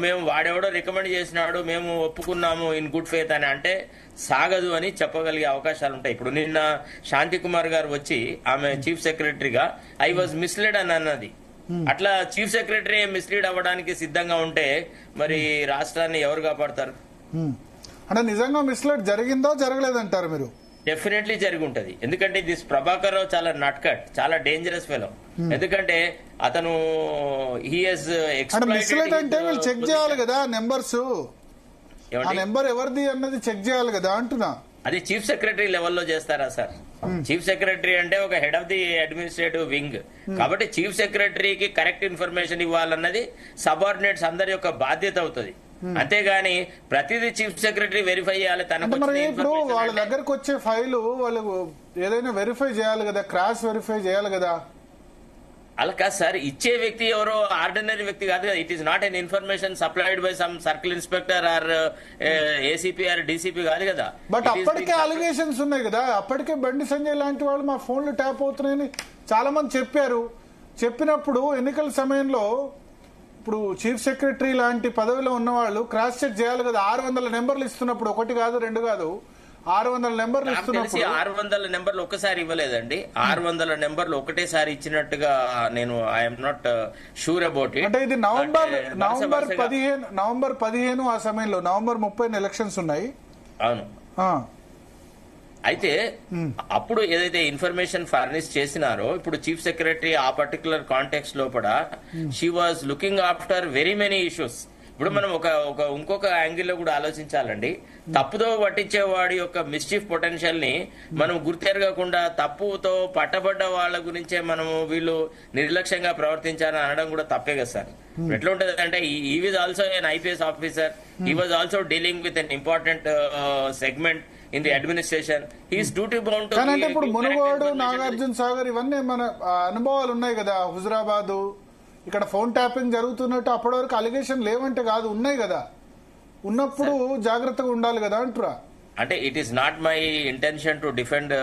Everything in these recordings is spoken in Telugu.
మేము వాడెవడో రికమెండ్ చేసినాడు మేము ఒప్పుకున్నాము ఇన్ గుడ్ ఫేత్ అని అంటే సాగదు అని చెప్పగలిగే అవకాశాలు ఉంటాయి. ఇప్పుడు నిన్న శాంతి కుమార్ గారు వచ్చి ఆమె చీఫ్ సెక్రటరీగా ఐ వాజ్ మిస్లెడ్ అని అన్నది. అట్లా చీఫ్ సెక్రటరీ మిస్లీడ్ అవ్వడానికి సిద్ధంగా ఉంటే మరి రాష్ట్రాన్ని ఎవరు కాపాడతారు? అంటే నిజంగా మిస్లీడ్ జరిగిందో జరగలేదంటారు మీరు? డెఫినెట్లీ జరిగి ఉంటది. ఎందుకంటే దిస్ ప్రభాకర్ రావు చాలా నట్కట్, చాలా డేంజరస్ ఫెలో. ఎందుకంటే అతను మిస్లీడ్ అంటే వీళ్ళు చెక్ చేయాలి కదా నెంబర్స్, ఆ నెంబర్ ఎవరిది అన్నది చెక్ చేయాలి కదా అంటున్నా. అది చీఫ్ సెక్రటరీ లెవెల్లో చేస్తారా సార్? చీఫ్ సెక్రటరీ అంటే ఒక head of the administrative wing. కాబట్టి చీఫ్ సెక్రటరీకి కరెక్ట్ ఇన్ఫర్మేషన్ ఇవ్వాలన్నది సబార్డినేట్స్ అందరి యొక్క బాధ్యత అవుతుంది. అంతేగాని ప్రతిదీ చీఫ్ సెక్రటరీ వెరిఫై చేయాలి. ఇప్పుడు వాళ్ళ దగ్గరకు వచ్చే ఫైలు వాళ్ళు ఏదైనా వెరిఫై చేయాలి కదా, క్రాస్ వెరిఫై చేయాలి కదా. అలా కాదు సార్, ఇచ్చే వ్యక్తి ఎవరో ఆర్డినరీ వ్యక్తి కాదు కదా. It is not an information supplied by some circle inspector or ACP or DCP కాదు కదా. బట్ అప్పటికే అలిగేషన్స్ ఉన్నాయి కదా, అప్పటికే బండి సంజయ్ లాంటి వాళ్ళు మా ఫోన్లు ట్యాప్ అవుతున్నాయని చాలా మంది చెప్పారు. చెప్పినప్పుడు ఎన్నికల సమయంలో ఇప్పుడు చీఫ్ సెక్రటరీ లాంటి పదవిలో ఉన్న వాళ్ళు క్రాస్ చెక్ చేయాలి కదా. 600 నెంబర్లు ఇస్తున్నప్పుడు, ఒకటి కాదు రెండు కాదు, 600 నెంబర్లు ఇస్తున్నప్పుడు 600 నెంబర్లు ఒక్కసారి ఇవ్వలేదండి. 600 నెంబర్లు ఒకటేసారి ఇచ్చినట్టుగా నేను I'm not sure about it. అంటే ఇది నవంబర్ 15 ఆ సమయంలో నవంబర్ 30 ఎలక్షన్స్ ఉన్నాయి. అవును. అయితే అప్పుడు ఏదైతే ఇన్ఫర్మేషన్ ఫర్నిష్ చేసినారో ఇప్పుడు చీఫ్ సెక్రటరీ ఆ పర్టికులర్ కాంటెక్స్ట్ లోపల she was looking after very many issues. ఇప్పుడు మనం ఇంకొక యాంగిల్ లో కూడా ఆలోచించాలండి. తప్పుతో పట్టించే వాడి యొక్క మిస్చీఫ్ పొటెన్షియల్ ని మనం గుర్తెరగకుండా తప్పుతో పట్టబడ్డ వాళ్ళ గురించే మనము వీళ్ళు నిర్లక్ష్యంగా ప్రవర్తించారని అనడం కూడా తప్పే కదా సార్. ఎట్లా ఉంటది అంటే ఈ was also an IPS officer, he was also dealing with an important segment in the administration. He's duty bound to. అంటే ఇప్పుడు మునుగోడు, నాగార్జున సాగర్ ఇవన్నీ మన అనుభవాలు ఉన్నాయి కదా. హుజరాబాదు ఇక్కడ ఫోన్ ట్యాపింగ్ జరుగుతున్నట్టు అప్పటి వరకు అలిగేషన్ లేవంటే కాదు, ఉన్నాయి కదా. ఉన్నప్పుడు జాగ్రత్తగా ఉండాలి కదా అంటురా. అంటే it is not my intention to defend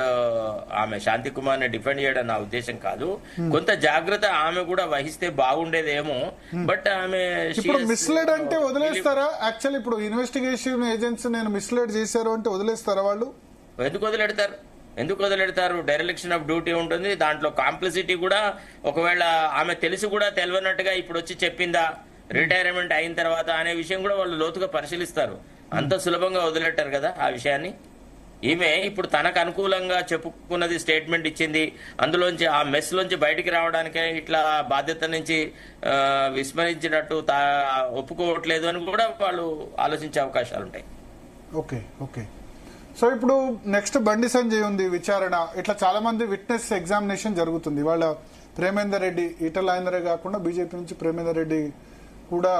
ఆమె శాంతి కుమార్ ని డిఫెండ్ చేయడం నా ఉద్దేశం కాదు. కొంత జాగ్రత్త ఆమె కూడా వహిస్తే బాగుండేదేమో. బట్ ఆమె ఇప్పుడు మిస్లీడ్ అంటే వదిలేస్తారా? యాక్చువల్ ఇప్పుడు ఇన్వెస్టిగేషన్ ఏజెన్సీ నేను మిస్లీడ్ చేశారు అంటే వదిలేస్తారా వాళ్ళు? ఎందుకు వదిలేడతారు? డైరెక్షన్ ఆఫ్ డ్యూటీ ఉంటుంది, దాంట్లో కాంప్లిసిటీ కూడా. ఒకవేళ ఆమె తెలిసి కూడా తెలియనట్టుగా ఇప్పుడు వచ్చి చెప్పిందా రిటైర్మెంట్ అయిన తర్వాత అనే విషయం కూడా వాళ్ళు లోతుగా పరిశీలిస్తారు. అంత సులభంగా వదిలేటారు కదా ఆ విషయాన్ని. ఈమె ఇప్పుడు తనకు అనుకూలంగా చెప్పుకున్నది, స్టేట్మెంట్ ఇచ్చింది, అందులోంచి ఆ మెస్ లోంచి బయటికి రావడానికే ఇట్లా బాధ్యత నుంచి విస్మరించినట్టు ఒప్పుకోవట్లేదు అని కూడా వాళ్ళు ఆలోచించే అవకాశాలు ఉంటాయి. ఓకే. సో ఇప్పుడు నెక్స్ట్ బండి సంజయ్ ఉంది విచారణ. ఇట్లా చాలా మంది విట్నెస్ ఎగ్జామినేషన్ జరుగుతుంది. వాళ్ళ ప్రేమేందర్ రెడ్డి, ఈటల రాజేందరే కాకుండా బీజేపీ నుంచి ప్రేమేందర్ రెడ్డి కూడా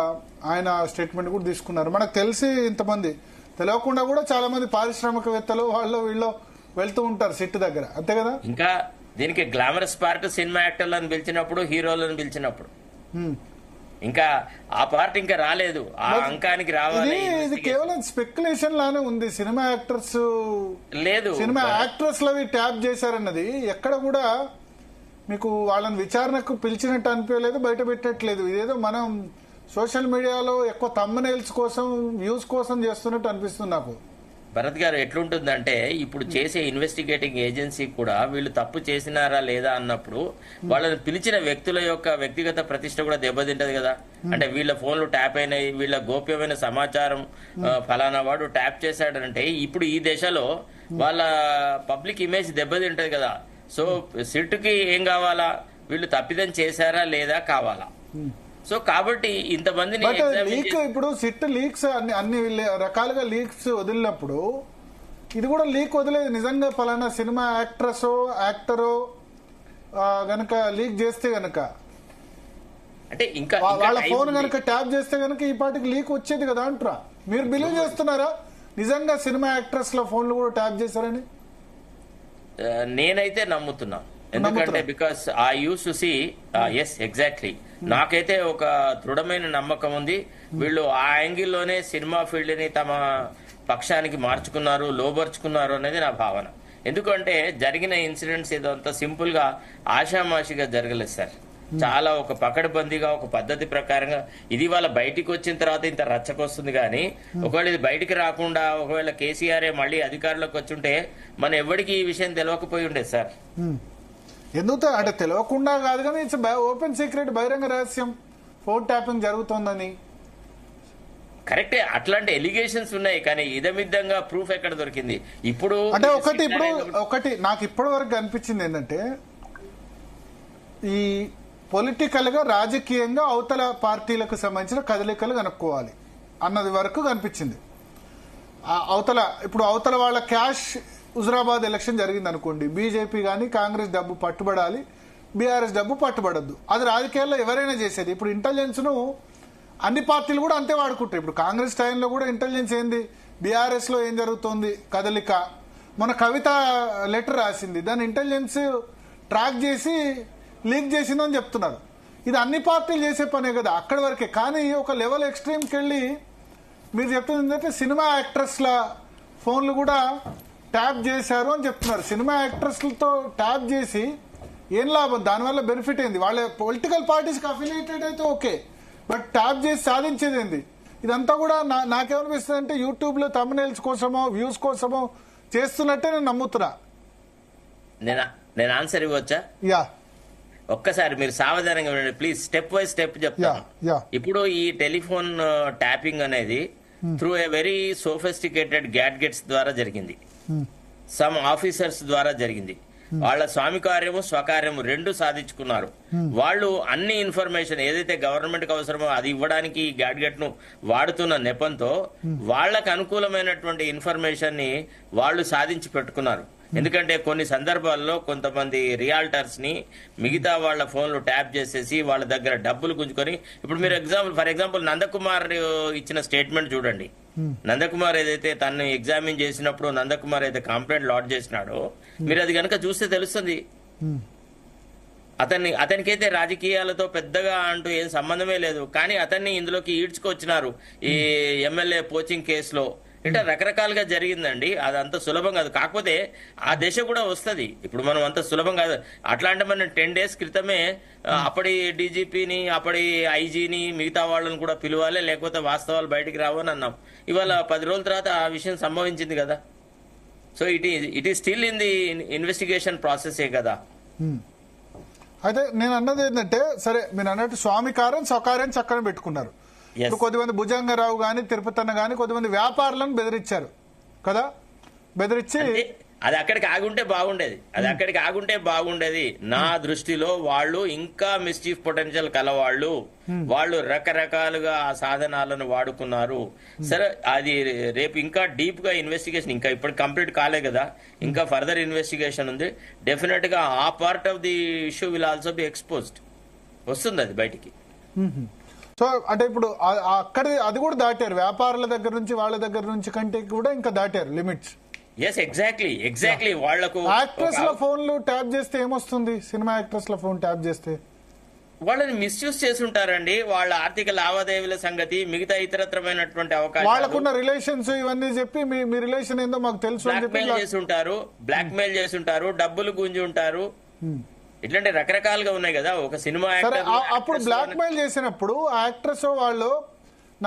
ఆయన స్టేట్మెంట్ కూడా తీసుకున్నారు. మనకు తెలిసి ఇంతమంది తెలియకుండా కూడా చాలా మంది పారిశ్రామికవేత్తలు వాళ్ళు వీళ్ళు వెళ్తూ ఉంటారు సిట్ దగ్గర, అంతే కదా. ఇంకా దీనికి గ్లామరస్ పార్ట్ సినిమా యాక్టర్లను పిలిచినప్పుడు, హీరోలను పిలిచినప్పుడు, ఇంకా ఆ పార్ట్ ఇంకా రాలేదు. ఆ అంకానికి రావాలి. ఇది కేవలం స్పెక్యులేషన్ లానే ఉంది. సినిమా యాక్టర్స్ లేదు, సినిమా యాక్ట్రెస్ లవి ట్యాప్ చేశారన్నది ఎక్కడ కూడా మీకు వాళ్ళని విచారణకు పిలిచినట్టు అనిపించలేదు, బయట పెట్టట్లేదు. ఇదేదో మనం సోషల్ మీడియాలో ఎక్కువ థంబ్నెయిల్స్ కోసం, వ్యూస్ కోసం చేస్తున్నట్టు అనిపిస్తుంది నాకు. భరత్ గారు, ఎట్లుంటుందంటే ఇప్పుడు చేసే ఇన్వెస్టిగేటింగ్ ఏజెన్సీ కూడా వీళ్ళు తప్పు చేసినారా లేదా అన్నప్పుడు వాళ్ళని పిలిచిన వ్యక్తుల యొక్క వ్యక్తిగత ప్రతిష్ట కూడా దెబ్బతింటది కదా. అంటే వీళ్ళ ఫోన్లు ట్యాప్ అయినాయి, వీళ్ళ గోప్యమైన సమాచారం ఫలానా వాడు ట్యాప్ చేశాడంటే ఇప్పుడు ఈ దశలో వాళ్ళ పబ్లిక్ ఇమేజ్ దెబ్బతింటది కదా. సో సిట్కి ఏం కావాలా? వీళ్ళు తప్పిదం చేశారా లేదా కావాలా? సో కాబట్టి ఇంతమందిని ఇప్పుడు సిట్ లీక్స్ అన్ని రకాలుగా లీక్స్ వదిలినప్పుడు ఇది కూడా లీక్ వదిలేదు. నిజంగా పలానా సినిమా యాక్ట్రెస్ యాక్టరో గనక లీక్ చేస్తే గనక, అంటే ఇంకా వాళ్ళ ఫోన్ గనక ట్యాప్ చేస్తే గనక ఈ పాటికి లీక్ వచ్చేది కదా అంటారా. మీరు బిలీవ్ చేస్తున్నారా నిజంగా సినిమా యాక్ట్రెస్ లో ఫోన్లు కూడా ట్యాప్ చేశారని? నేనైతే నమ్ముతున్నా. ఎందుకంటే because I use to see yes exactly. నాకైతే ఒక దృఢమైన నమ్మకం ఉంది వీళ్ళు ఆ యాంగిల్లోనే సినిమా ఫీల్డ్ ని తమ పక్షానికి మార్చుకున్నారు, లోబర్చుకున్నారు అనేది నా భావన. ఎందుకంటే జరిగిన ఇన్సిడెంట్స్ ఇదంతా సింపుల్ గా ఆషామాషిగా జరగలేదు సార్. చాలా ఒక పకడ్బందీగా ఒక పద్ధతి ప్రకారంగా ఇది వాళ్ళ బయటికి వచ్చిన తర్వాత ఇంత రచ్చకొస్తుంది కానీ ఒకవేళ ఇది బయటికి రాకుండా ఒకవేళ కేసీఆర్ మళ్ళీ అధికారంలోకి వచ్చుంటే మన ఎవరికి ఈ విషయం తెలియకపోయి ఉండేది సార్. ఎందుకు అంటే తెలియకుండా కాదు కానీ ఇట్స్ ఓపెన్ సీక్రెట్, బహిరంగ రహస్యం ఫోన్ ట్యాపింగ్ జరుగుతోందని. కరెక్టే, అట్లాంటి ఎలిగేషన్స్ ఉన్నాయి కానీ ఇదమిద్దంగా ప్రూఫ్ ఎక్కడ దొరికింది? ఇప్పుడు అంటే ఒకటి నాకు ఇప్పటి వరకు అనిపించింది ఏంటంటే ఈ పొలిటికల్ గా రాజకీయంగా అవతల పార్టీలకు సంబంధించిన కదలికలు కనుక్కోవాలి అన్నది వరకు కనిపించింది. అవతల వాళ్ళ క్యాష్ హుజరాబాద్ ఎలక్షన్ జరిగింది అనుకోండి, బీజేపీ కానీ కాంగ్రెస్ డబ్బు పట్టుబడాలి, బీఆర్ఎస్ డబ్బు పట్టుబడద్దు. అది రాజకీయాల్లో ఎవరైనా చేసేది. ఇప్పుడు ఇంటెలిజెన్స్ ను అన్ని పార్టీలు కూడా అంతే వాడుకుంటారు. ఇప్పుడు కాంగ్రెస్ టైంలో కూడా ఇంటెలిజెన్స్ ఏంది, బీఆర్ఎస్ లో ఏం జరుగుతోంది కదలిక, మన కవిత లెటర్ రాసింది, దాని ఇంటెలిజెన్స్ ట్రాక్ చేసి లీక్ చేసిందని చెప్తున్నారు. ఇది అన్ని పార్టీలు చేసే పనే కదా అక్కడి వరకే. కానీ ఒక లెవెల్ ఎక్స్ట్రీమ్కి వెళ్ళి మీరు చెప్తుంది ఏంటంటే సినిమా యాక్ట్రెస్ల ఫోన్లు కూడా ట్యాప్ చేశారు అని చెప్తున్నారు. సినిమా యాక్ట్రెస్లతో ట్యాప్ చేసి ఏం లాభం, దానివల్ల బెనిఫిట్ ఏంది? వాళ్ళ పొలిటికల్ పార్టీస్కి అఫిలియేటెడ్ అయితే ఓకే, బట్ ట్యాప్ చేసి సాధించేది ఏంది? ఇదంతా కూడా నాకేమనిపిస్తుంది అంటే యూట్యూబ్ లో థంబ్నెయిల్స్ కోసమో వ్యూస్ కోసమో చేస్తున్నట్టే నేను నమ్ముతున్నా. నేను ఆన్సర్ ఇవ్వచ్చా? యా, ఒక్కసారి మీరు సావధానంగా ఉండండి ప్లీజ్. స్టెప్ బై స్టెప్ చెప్తాను. ఇప్పుడు ఈ టెలిఫోన్ ట్యాపింగ్ అనేది through a very sophisticated gadgets ద్వారా జరిగింది, సమ్ ఆఫీసర్స్ ద్వారా జరిగింది. వాళ్ళ స్వామి కార్యము స్వకార్యము రెండు సాధించుకున్నారు. వాళ్ళు అన్ని ఇన్ఫర్మేషన్ ఏదైతే గవర్నమెంట్ కి అవసరమో అది ఇవ్వడానికి ఈ గ్యాడ్గెట్ ను వాడుతున్న నెపంతో వాళ్ళకు అనుకూలమైనటువంటి ఇన్ఫర్మేషన్ ని వాళ్ళు సాధించి పెట్టుకున్నారు. ఎందుకంటే కొన్ని సందర్భాల్లో కొంతమంది రియాల్టర్స్ ని మిగతా వాళ్ళ ఫోన్లు ట్యాప్ చేసేసి వాళ్ళ దగ్గర డబ్బులు గుంజుకొని, ఇప్పుడు మీరు ఫర్ ఎగ్జాంపుల్ నందకుమార్ ఇచ్చిన స్టేట్మెంట్ చూడండి. నందకుమార్ ఏదైతే తను ఎగ్జామిన్ చేసినప్పుడు నందకుమార్ అయితే కంప్లైంట్ లాడ్జ్ చేసినాడో మీరు అది కనుక చూస్తే తెలుస్తుంది. అతనికైతే రాజకీయాలతో పెద్దగా అంటూ ఏం సంబంధమే లేదు, కానీ అతన్ని ఇందులోకి ఈడ్చుకొచ్చినారు ఈ ఎమ్మెల్యే పోచింగ్ కేసులో. ఇట్లా రకరకాలుగా జరిగిందండి. అది అంత సులభం కాదు. కాకపోతే ఆ దశ కూడా వస్తుంది. ఇప్పుడు మనం అంత సులభం కాదు. అట్లాంటి మనం 10 days క్రితమే అప్పటి డీజీపీని అప్పటి ఐజీని మిగతా వాళ్ళని కూడా పిలవాలి, లేకపోతే వాస్తవాలు బయటికి రావని అన్నాం. ఇవాళ 10 రోజుల తర్వాత ఆ విషయం సంభవించింది కదా. So it is still in the investigation ప్రాసెసే కదా. అయితే నేను అన్నది ఏంటంటే, సరే మీరు అన్నట్టు స్వామి కార్యం స్వకార్యం చక్కని పెట్టుకున్నారు. ఇప్పుడు కొద్దిమంది భుజంగరావు గాని తిరుపతన్న గాని కొద్దిమంది వ్యాపారులను బెదిరించారు కదా, బెదిరించి అది అక్కడికి ఆగుంటే బాగుండేది. నా దృష్టిలో వాళ్ళు ఇంకా మిస్చీఫ్ పొటెన్షియల్ కలవాళ్ళు, వాళ్ళు రకరకాలుగా ఆ సాధనాలను వాడుకున్నారు. సరే, అది రేపు ఇంకా డీప్ గా ఇన్వెస్టిగేషన్, ఇంకా ఇప్పుడు కంప్లీట్ కాలే కదా, ఇంకా ఫర్దర్ ఇన్వెస్టిగేషన్ ఉంది. డెఫినెట్ గా ఆ part of the issue will also be exposed, వస్తుంది అది బయటికి. సో అంటే ఇప్పుడు అక్కడ అది కూడా దాటారు, వ్యాపారుల దగ్గర నుంచి వాళ్ళ దగ్గర నుంచి కంటే కూడా ఇంకా దాటారు లిమిట్స్. Yes, exactly. వాళ్లకు యాక్ట్రెస్ ల ఫోన్లు ట్యాప్ చేస్తే ఏమొస్తుంది? సినిమా యాక్ట్రెస్ ల ఫోన్ ట్యాప్ చేస్తే వాళ్ళని మిస్యూజ్ చేసి ఉంటారండి. వాళ్ళ ఆర్థిక లావాదేవీల సంగతి, మిగతా ఇతరత్రమైనటువంటి అవకాశాలు, వాళ్ళకున్న రిలేషన్స్ ఇవన్నీ చెప్పి మీ రిలేషన్ ఏందో మాకు తెలుసు బ్లాక్ మెయిల్ చేసి ఉంటారు, డబ్బులు గుంజి ఉంటారు. ఇట్లాంటి రకరకాలుగా ఉన్నాయి కదా. ఒక సినిమా అప్పుడు బ్లాక్ మెయిల్ చేసినప్పుడు యాక్ట్రెస్ వాళ్ళు